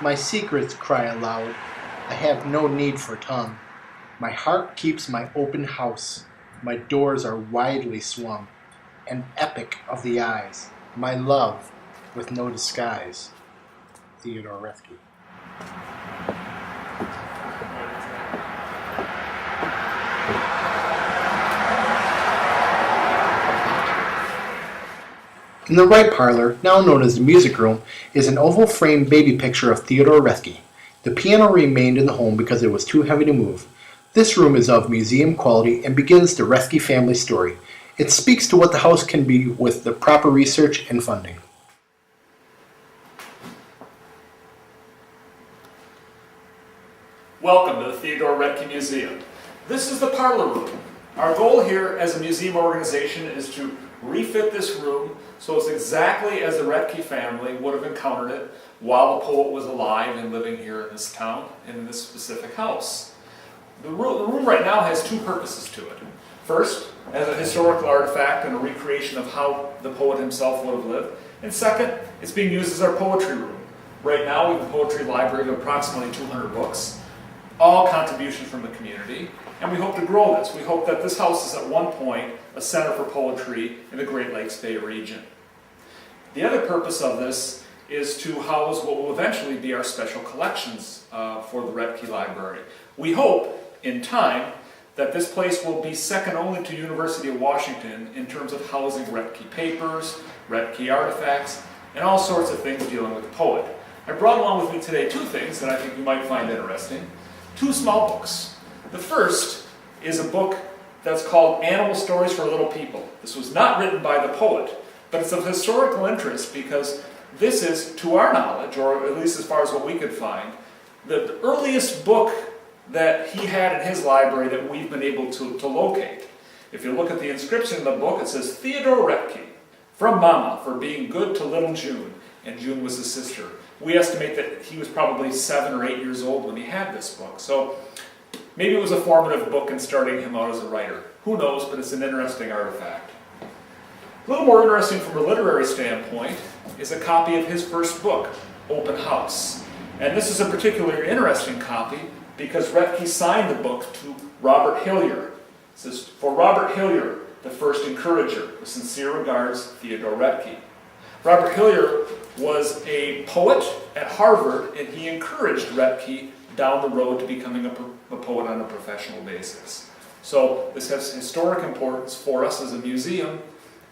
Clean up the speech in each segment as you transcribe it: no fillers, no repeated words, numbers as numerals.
My secrets cry aloud. I have no need for tongue. My heart keeps my open house. My doors are widely swung. An epic of the eyes. My love with no disguise. Theodore Roethke. In the right parlor, now known as the music room, is an oval-framed baby picture of Theodore Roethke. The piano remained in the home because it was too heavy to move. This room is of museum quality and begins the Roethke family story. It speaks to what the house can be with the proper research and funding. Welcome to the Theodore Roethke Museum. This is the parlor room. Our goal here as a museum organization is to refit this room so it's exactly as the Roethke family would have encountered it while the poet was alive and living here in this town and in this specific house. The room right now has two purposes to it. First, as a historical artifact and a recreation of how the poet himself would have lived. And second, it's being used as our poetry room. Right now we have a poetry library of approximately 200 books, all contributions from the community, and we hope to grow this. We hope that this house is at one point a center for poetry in the Great Lakes Bay region. The other purpose of this is to house what will eventually be our special collections for the Roethke Library. We hope, in time, that this place will be second only to University of Washington in terms of housing Roethke papers, Roethke artifacts, and all sorts of things dealing with the poet. I brought along with me today two things that I think you might find interesting. Two small books. The first is a book that's called Animal Stories for Little People. This was not written by the poet, but it's of historical interest because this is, to our knowledge, or at least as far as what we could find, the earliest book that he had in his library that we've been able to locate. If you look at the inscription in the book, it says, Theodore Roethke, from Mama, for being good to little June. And June was his sister. We estimate that he was probably 7 or 8 years old when he had this book. So maybe it was a formative book in starting him out as a writer. Who knows, but it's an interesting artifact. A little more interesting from a literary standpoint is a copy of his first book, Open House. And this is a particularly interesting copy because Roethke signed the book to Robert Hillier. It says, for Robert Hillier, the first encourager, with sincere regards, Theodore Roethke. Robert Hillier was a poet at Harvard, and he encouraged Roethke down the road to becoming a poet on a professional basis. So this has historic importance for us as a museum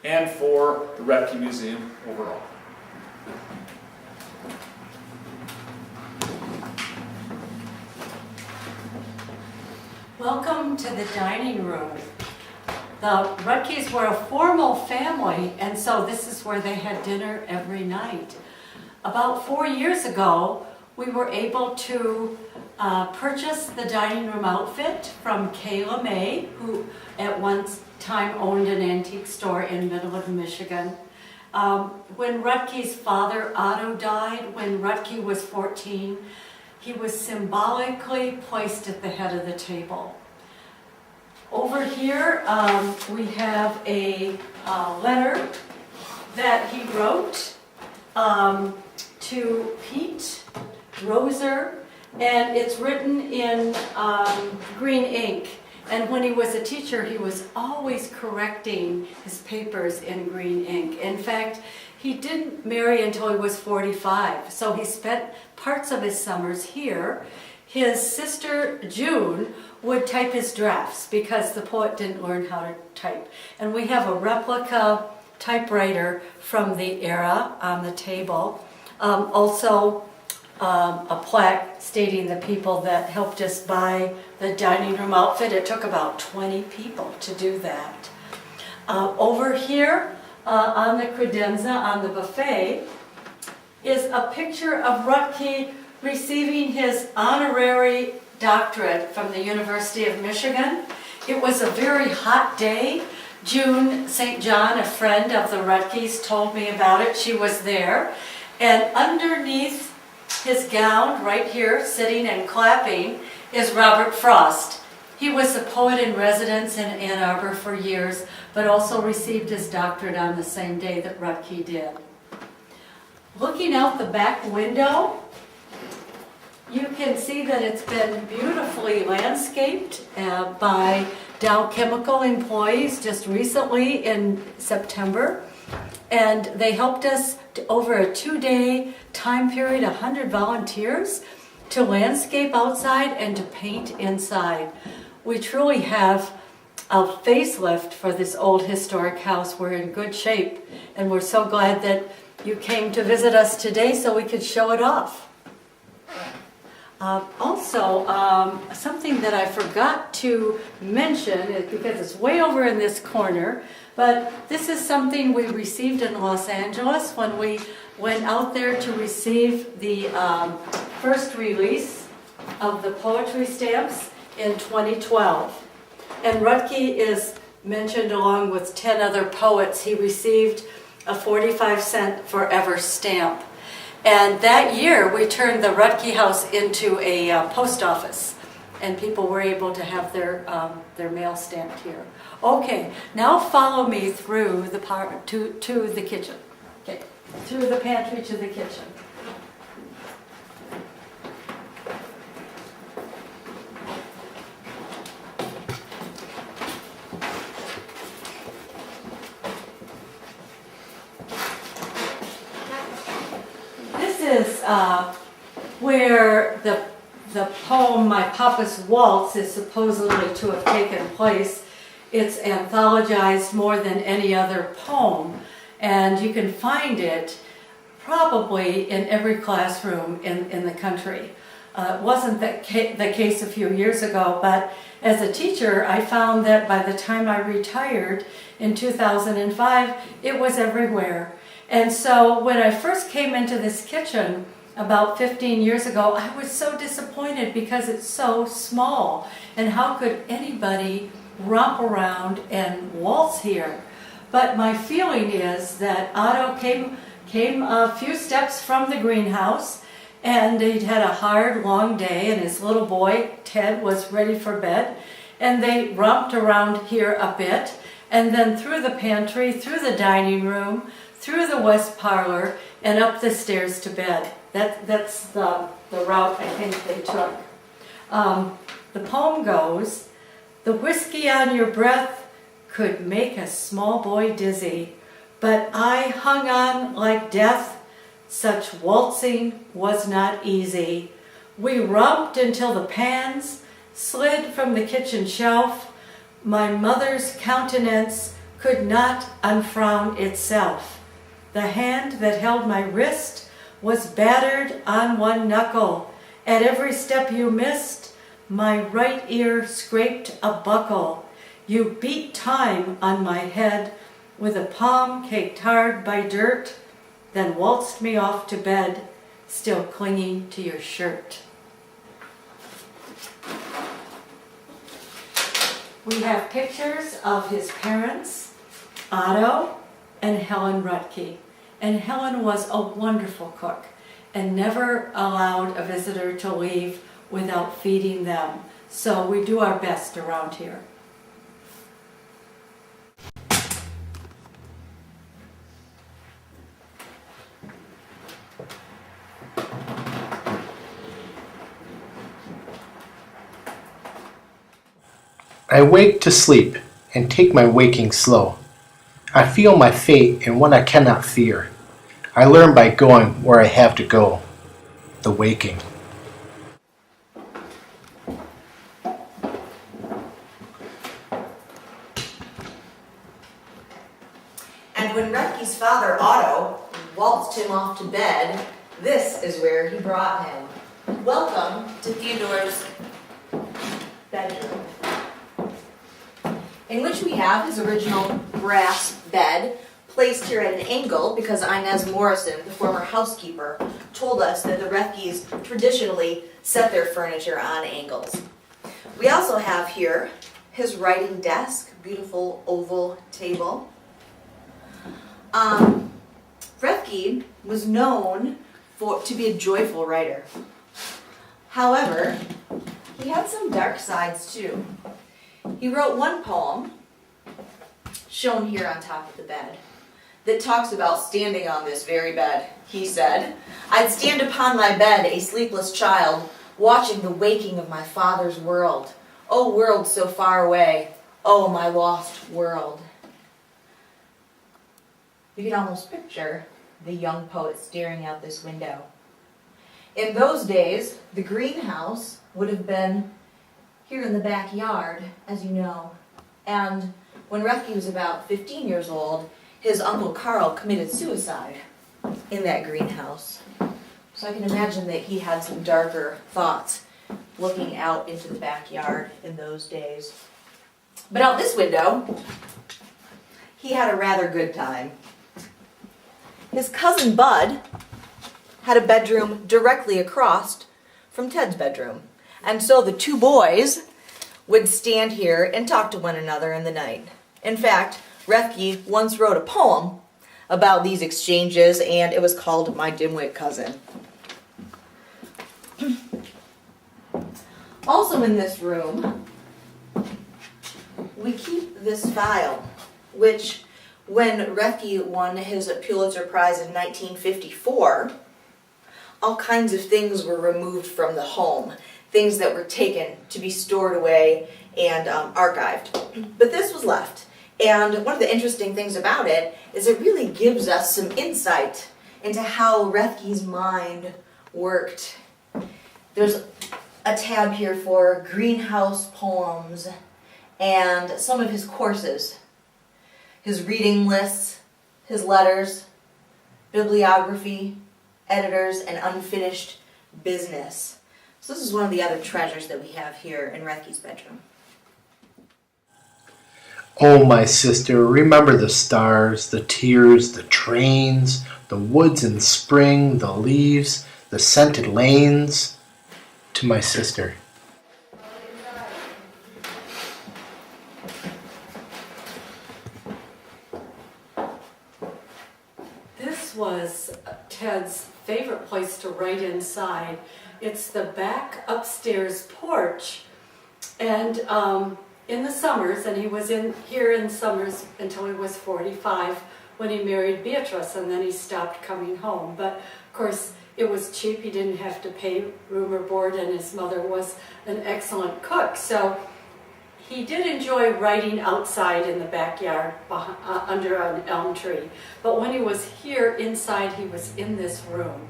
and for the Roethke Museum overall. Welcome to the dining room. The Roethkes were a formal family, and so this is where they had dinner every night. About 4 years ago, we were able to purchase the dining room outfit from Kayla May, who at one time owned an antique store in Midland, Michigan. When Roethke's father, Otto, died, when Roethke was 14, he was symbolically placed at the head of the table. Over here, we have a letter that he wrote to Pete Roser, and it's written in green ink. And when he was a teacher, he was always correcting his papers in green ink. In fact, he didn't marry until he was 45, so he spent parts of his summers here. His sister, June, would type his drafts because the poet didn't learn how to type. And we have a replica typewriter from the era on the table. Also, a plaque stating the people that helped us buy the dining room outfit. It took about 20 people to do that. Over here on the credenza, on the buffet, is a picture of Roethke receiving his honorary doctorate from the University of Michigan. It was a very hot day. June St. John, a friend of the Roethkes, told me about it. She was there. And underneath his gown, right here, sitting and clapping, is Robert Frost. He was a poet in residence in Ann Arbor for years, but also received his doctorate on the same day that Roethke did. Looking out the back window you can see that it's been beautifully landscaped by Dow Chemical employees just recently in September. And they helped us over a 2-day time period, 100 volunteers, to landscape outside and to paint inside. We truly have a facelift for this old historic house. We're in good shape, and we're so glad that you came to visit us today so we could show it off. Also, something that I forgot to mention, is because it's way over in this corner, but this is something we received in Los Angeles when we went out there to receive the first release of the poetry stamps in 2012. And Roethke is mentioned along with 10 other poets. He received a 45-cent forever stamp. And that year, we turned the Roethke House into a post office, and people were able to have their mail stamped here. Okay, now follow me through the to the kitchen. Okay, through the pantry to the kitchen. This is where the poem My Papa's Waltz is supposedly to have taken place. It's anthologized more than any other poem, and you can find it probably in every classroom in the country. It wasn't the case a few years ago, but as a teacher, I found that by the time I retired in 2005, it was everywhere. And so when I first came into this kitchen about 15 years ago, I was so disappointed because it's so small. And how could anybody romp around and waltz here? But my feeling is that Otto came a few steps from the greenhouse, and he'd had a hard, long day, and his little boy, Ted, was ready for bed. And they romped around here a bit, and then through the pantry, through the dining room, through the west parlor, and up the stairs to bed. That's the route I think they took. The poem goes, "The whiskey on your breath could make a small boy dizzy, but I hung on like death. Such waltzing was not easy. We romped until the pans slid from the kitchen shelf. My mother's countenance could not unfrown itself. The hand that held my wrist was battered on one knuckle. At every step you missed, my right ear scraped a buckle. You beat time on my head with a palm caked hard by dirt, then waltzed me off to bed, still clinging to your shirt." We have pictures of his parents, Otto and Helen Roethke. And Helen was a wonderful cook and never allowed a visitor to leave without feeding them. So we do our best around here. I wake to sleep and take my waking slow. I feel my fate and what I cannot fear. I learn by going where I have to go. The waking. And when Roethke's father, Otto, waltzed him off to bed, this is where he brought him. Welcome to Theodore's bedroom, in which we have his original brass bed, placed here at an angle because Inez Morrison, the former housekeeper, told us that the Roethkes traditionally set their furniture on angles. We also have here his writing desk, beautiful oval table. Roethke was known to be a joyful writer. However, he had some dark sides too. He wrote one poem, shown here on top of the bed, that talks about standing on this very bed. He said, "I'd stand upon my bed, a sleepless child, watching the waking of my father's world. Oh, world so far away. Oh, my lost world. You can almost picture the young poet staring out this window. In those days, the greenhouse would have been here in the backyard, as you know. And when Roethke was about 15 years old, his uncle Carl committed suicide in that greenhouse. So I can imagine that he had some darker thoughts looking out into the backyard in those days. But out this window, he had a rather good time. His cousin Bud had a bedroom directly across from Ted's bedroom. And so the two boys would stand here and talk to one another in the night. In fact, Roethke once wrote a poem about these exchanges, and it was called My Dimwit Cousin. Also in this room, we keep this file, which when Roethke won his Pulitzer Prize in 1954, all kinds of things were removed from the home, things that were taken to be stored away and archived. But this was left. And one of the interesting things about it is it really gives us some insight into how Roethke's mind worked. There's a tab here for greenhouse poems and some of his courses, his reading lists, his letters, bibliography, editors, and unfinished business. So this is one of the other treasures that we have here in Roethke's bedroom. Oh, my sister, remember the stars, the tears, the trains, the woods in spring, the leaves, the scented lanes. To my sister. This was Ted's favorite place to write inside. It's the back upstairs porch. And in the summers, and he was in here in summers until he was 45 when he married Beatrice, and then he stopped coming home. But of course, it was cheap. He didn't have to pay room or board, and his mother was an excellent cook. So he did enjoy writing outside in the backyard under an elm tree. But when he was here inside, he was in this room.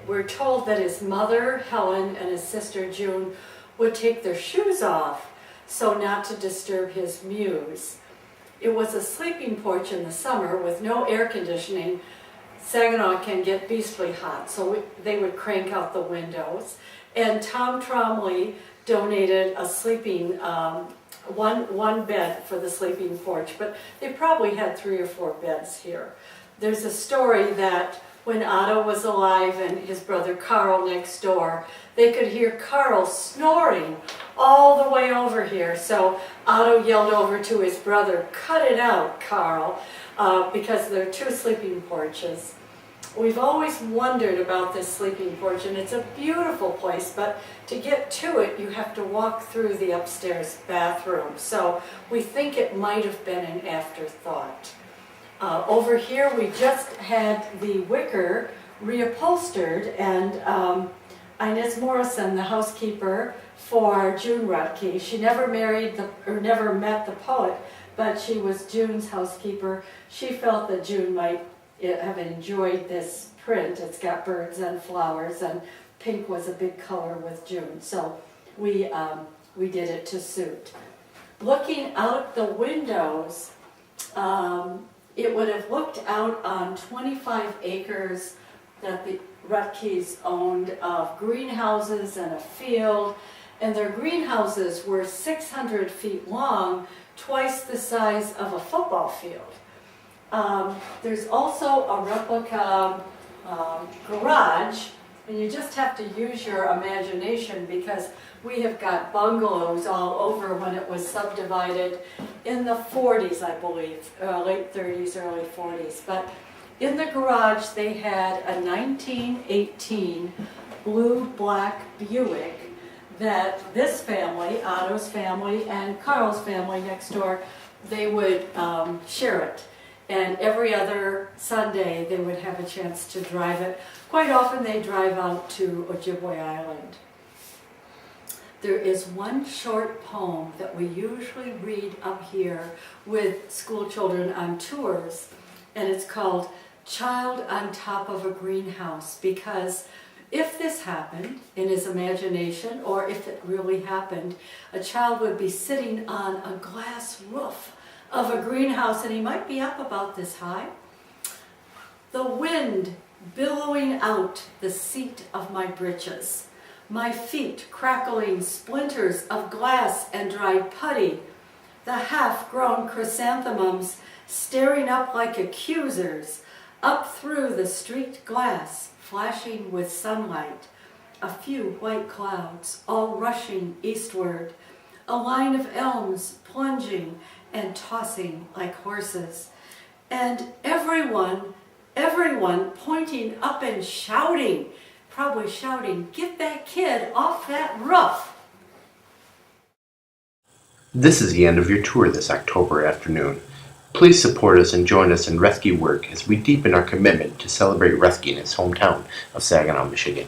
We're told that his mother, Helen, and his sister, June, would take their shoes off so not to disturb his muse. It was a sleeping porch in the summer with no air conditioning. Saginaw can get beastly hot, so they would crank out the windows. And Tom Tromley donated a sleeping, one bed for the sleeping porch, but they probably had 3 or 4 beds here. There's a story that when Otto was alive and his brother Carl next door, they could hear Carl snoring all the way over here. So Otto yelled over to his brother, "Cut it out, Carl," because there are 2 sleeping porches. We've always wondered about this sleeping porch, and it's a beautiful place, but to get to it, you have to walk through the upstairs bathroom. So we think it might have been an afterthought. Over here, we just had the wicker reupholstered, and Inez Morrison, the housekeeper for June Roethke, she never never met the poet, but she was June's housekeeper. She felt that June might have enjoyed this print. It's got birds and flowers, and pink was a big color with June, so we did it to suit. Looking out the windows, it would have looked out on 25 acres that the Roethkes owned of greenhouses and a field, and their greenhouses were 600 feet long, twice the size of a football field. There's also a replica garage, and you just have to use your imagination because we have got bungalows all over when it was subdivided in the 40s, I believe, late 30s, early 40s. But in the garage they had a 1918 blue-black Buick that this family, Otto's family, and Carl's family next door, they would share it. And every other Sunday, they would have a chance to drive it. Quite often, they drive out to Ojibwe Island. There is one short poem that we usually read up here with school children on tours, and it's called Child on Top of a Greenhouse, because if this happened in his imagination, or if it really happened, a child would be sitting on a glass roof of a greenhouse, and he might be up about this high. The wind billowing out the seat of my breeches, my feet crackling splinters of glass and dried putty, the half-grown chrysanthemums staring up like accusers, up through the street glass, flashing with sunlight, a few white clouds all rushing eastward, a line of elms plunging and tossing like horses, and everyone pointing up and shouting, probably shouting, "Get that kid off that roof!" This is the end of your tour this October afternoon. Please support us and join us in Roethke work as we deepen our commitment to celebrate Roethke in his hometown of Saginaw, Michigan.